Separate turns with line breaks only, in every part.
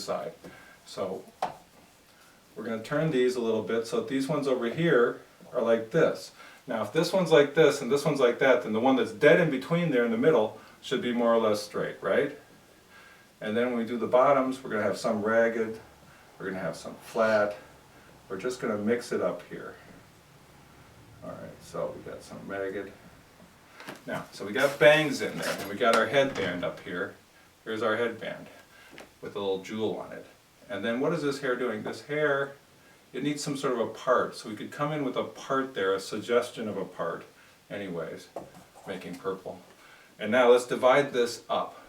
side. So we're going to turn these a little bit so that these ones over here are like this. Now if this one's like this and this one's like that, then the one that's dead in between there in the middle should be more or less straight, right? And then when we do the bottoms, we're going to have some ragged, we're going to have some flat. We're just going to mix it up here. Alright, so we got some ragged. Now, so we got bangs in there, and we got our headband up here. Here's our headband with a little jewel on it. And then what is this hair doing? This hair, it needs some sort of a part. So we could come in with a part there, a suggestion of a part. Anyways, making purple. And now let's divide this up,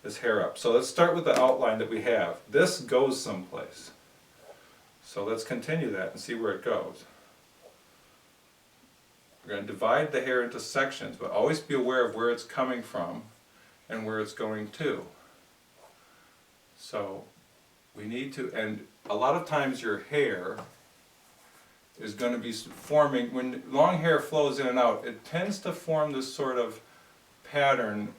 this hair up. So let's start with the outline that we have. This goes someplace. So let's continue that and see where it goes. We're going to divide the hair into sections, but always be aware of where it's coming from and where it's going to. So we need to, and a lot of times your hair is going to be forming, when long hair flows in and out, it tends to form this sort of pattern,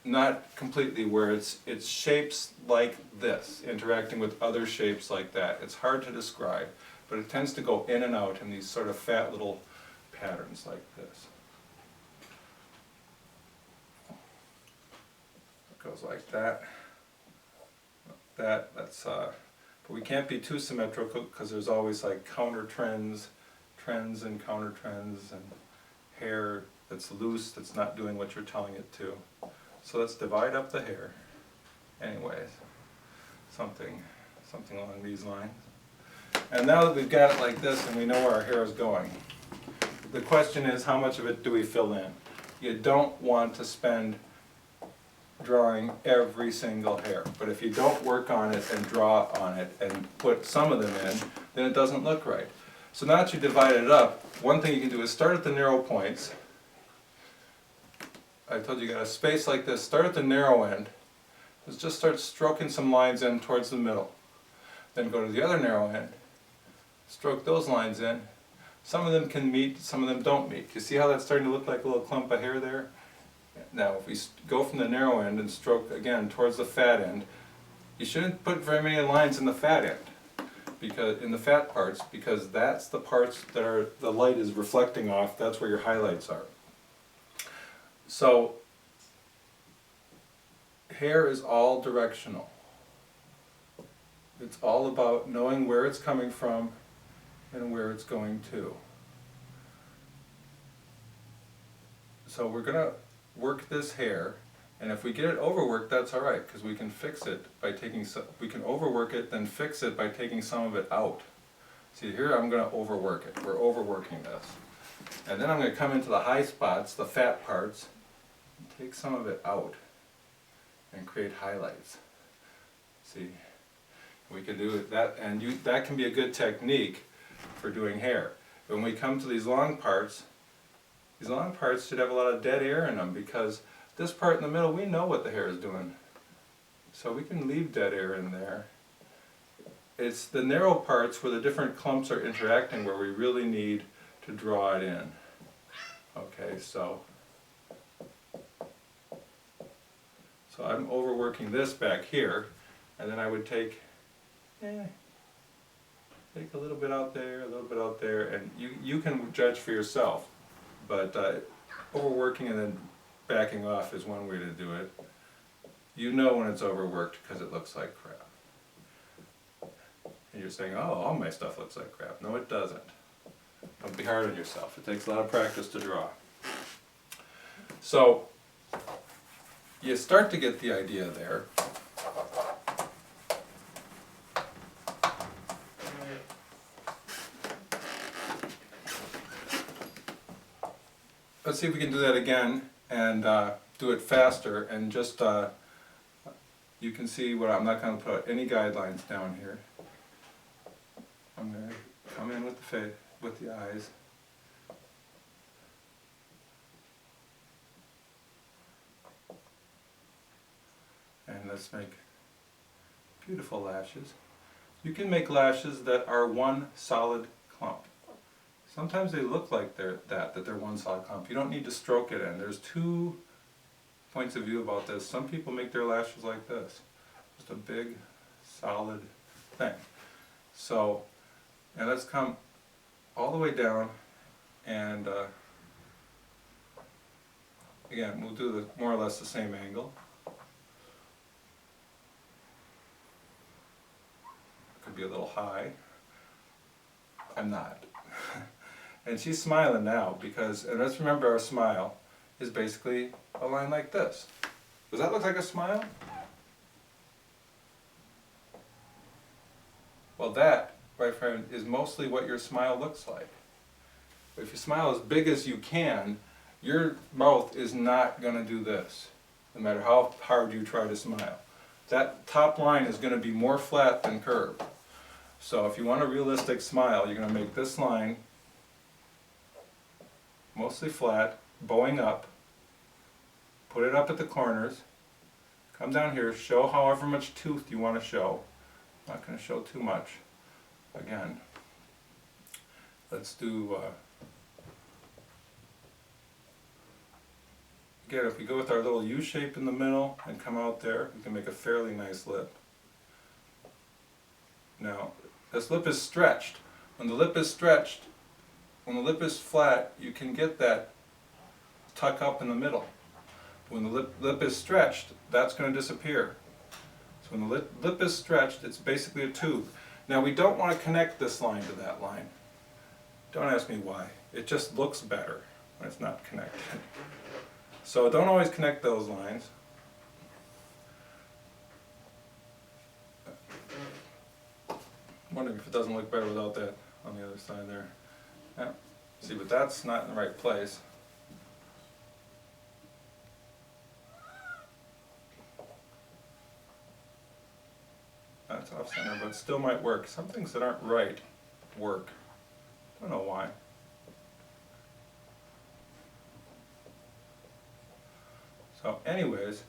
not completely, where it's shapes like this, interacting with other shapes like that. It's hard to describe, but it tends to go in and out in these sort of fat little patterns like this. It goes like that. That's but we can't be too symmetrical because there's always like counter trends and counter trends, and hair that's loose, that's not doing what you're telling it to. So let's divide up the hair. Anyways, something along these lines. And now that we've got it like this and we know where our hair is going, the question is, how much of it do we fill in? You don't want to spend drawing every single hair, but if you don't work on it and draw on it and put some of them in, then it doesn't look right. So now that you divide it up, one thing you can do is start at the narrow points. I told you got a space like this. Start at the narrow end. Just start stroking some lines in towards the middle. Then go to the other narrow end. Stroke those lines in. Some of them can meet, some of them don't meet. You see how that's starting to look like a little clump of hair there? Now if we go from the narrow end and stroke again towards the fat end, you shouldn't put very many lines in the fat end, because in the fat parts, because that's the parts that are, the light is reflecting off, that's where your highlights are. So hair is all directional. It's all about knowing where it's coming from and where it's going to. So we're going to work this hair, and if we get it overworked, that's alright, because we can fix it by taking some, we can overwork it, then fix it by taking some of it out. See, here I'm going to overwork it. We're overworking this. And then I'm going to come into the high spots, the fat parts, and take some of it out and create highlights. See, we can do that, and that can be a good technique for doing hair. When we come to these long parts should have a lot of dead air in them, because this part in the middle, we know what the hair is doing. So we can leave dead air in there. It's the narrow parts where the different clumps are interacting where we really need to draw it in. Okay, so I'm overworking this back here, and then I would take a little bit out there, a little bit out there, and you can judge for yourself. But overworking and then backing off is one way to do it. You know when it's overworked because it looks like crap. And you're saying, oh, all my stuff looks like crap. No, it doesn't. Don't be hard on yourself. It takes a lot of practice to draw. So you start to get the idea there. Let's see if we can do that again and do it faster, and just you can see what I'm not going to put any guidelines down here. I'm going to come in with the face, with the eyes. And let's make beautiful lashes. You can make lashes that are one solid clump. Sometimes they look like they're one solid clump. You don't need to stroke it in. There's two points of view about this. Some people make their lashes like this. Just a big, solid thing. So, and let's come all the way down, and again, we'll do more or less the same angle. Could be a little high. I'm not. And she's smiling now because, and let's remember our smile is basically a line like this. Does that look like a smile? Well, that, my friend, is mostly what your smile looks like. If you smile as big as you can, your mouth is not going to do this, no matter how hard you try to smile. That top line is going to be more flat than curved. So if you want a realistic smile, you're going to make this line mostly flat, bowing up, put it up at the corners, come down here, show however much tooth you want to show. Not going to show too much. Again, let's do, again, if we go with our little U shape in the middle and come out there, we can make a fairly nice lip. Now, this lip is stretched. When the lip is stretched, when the lip is flat, you can get that tuck up in the middle. When the lip is stretched, that's going to disappear. So when the lip is stretched, it's basically a tube. Now we don't want to connect this line to that line. Don't ask me why. It just looks better when it's not connected. So don't always connect those lines. I'm wondering if it doesn't look better without that on the other side there. Yeah. See, but that's not in the right place. That's off center, but it still might work. Some things that aren't right work. Don't know why. So anyways,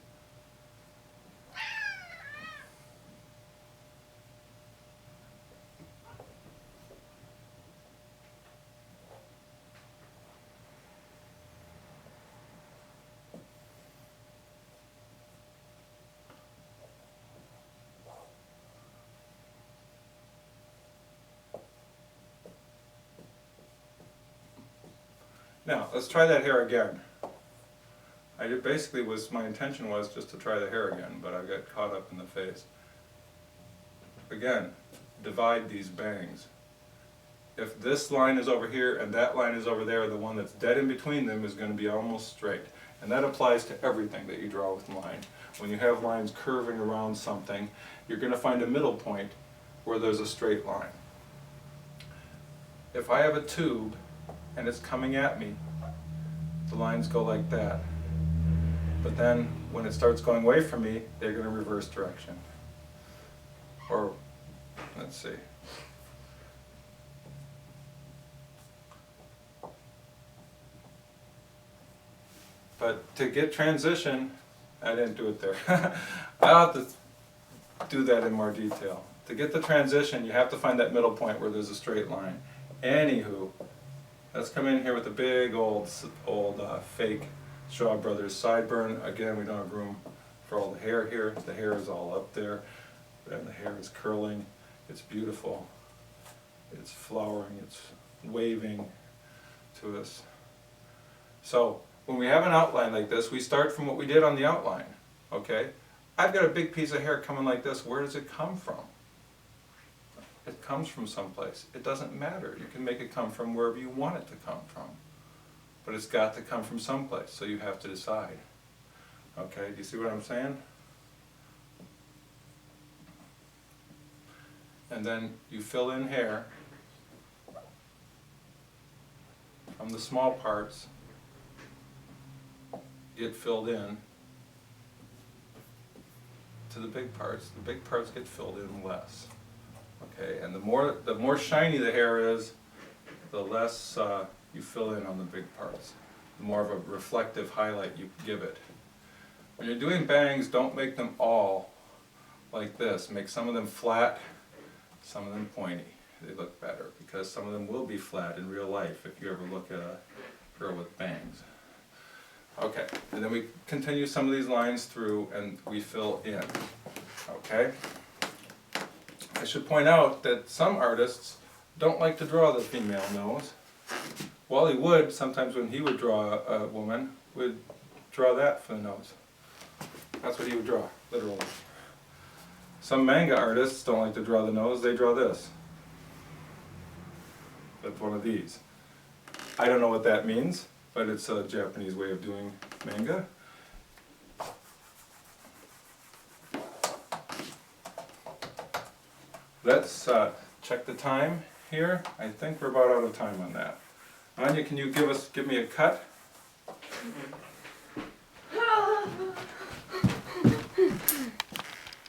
now let's try that hair again. My intention was just to try the hair again, but I got caught up in the face. Again, divide these bangs. If this line is over here and that line is over there, the one that's dead in between them is going to be almost straight. And that applies to everything that you draw with line. When you have lines curving around something, you're going to find a middle point where there's a straight line. If I have a tube and it's coming at me, the lines go like that. But then when it starts going away from me, they're going to reverse direction. Or, let's see. But to get transition, I didn't do it there. I'll have to do that in more detail. To get the transition, you have to find that middle point where there's a straight line. Anywho, let's come in here with a big old fake Shaw Brothers sideburn. Again, we don't have room for all the hair here. The hair is all up there, and the hair is curling. It's beautiful. It's flowering. It's waving to us. So when we have an outline like this, we start from what we did on the outline. Okay? I've got a big piece of hair coming like this. Where does it come from? It comes from someplace. It doesn't matter. You can make it come from wherever you want it to come from. But it's got to come from someplace, so you have to decide. Okay, do you see what I'm saying? And then you fill in hair from the small parts, get filled in to the big parts. The big parts get filled in less. Okay, and the more shiny the hair is, the less you fill in on the big parts. The more of a reflective highlight you give it. When you're doing bangs, don't make them all like this. Make some of them flat, some of them pointy. They look better because some of them will be flat in real life if you ever look at a girl with bangs. Okay, and then we continue some of these lines through and we fill in. Okay? I should point out that some artists don't like to draw the female nose. Wally Wood, sometimes when he would draw a woman, would draw that for the nose. That's what he would draw, literally. Some manga artists don't like to draw the nose, they draw this. That's one of these. I don't know what that means, but it's a Japanese way of doing manga. Let's check the time here. I think we're about out of time on that. Anya, can you give me a cut?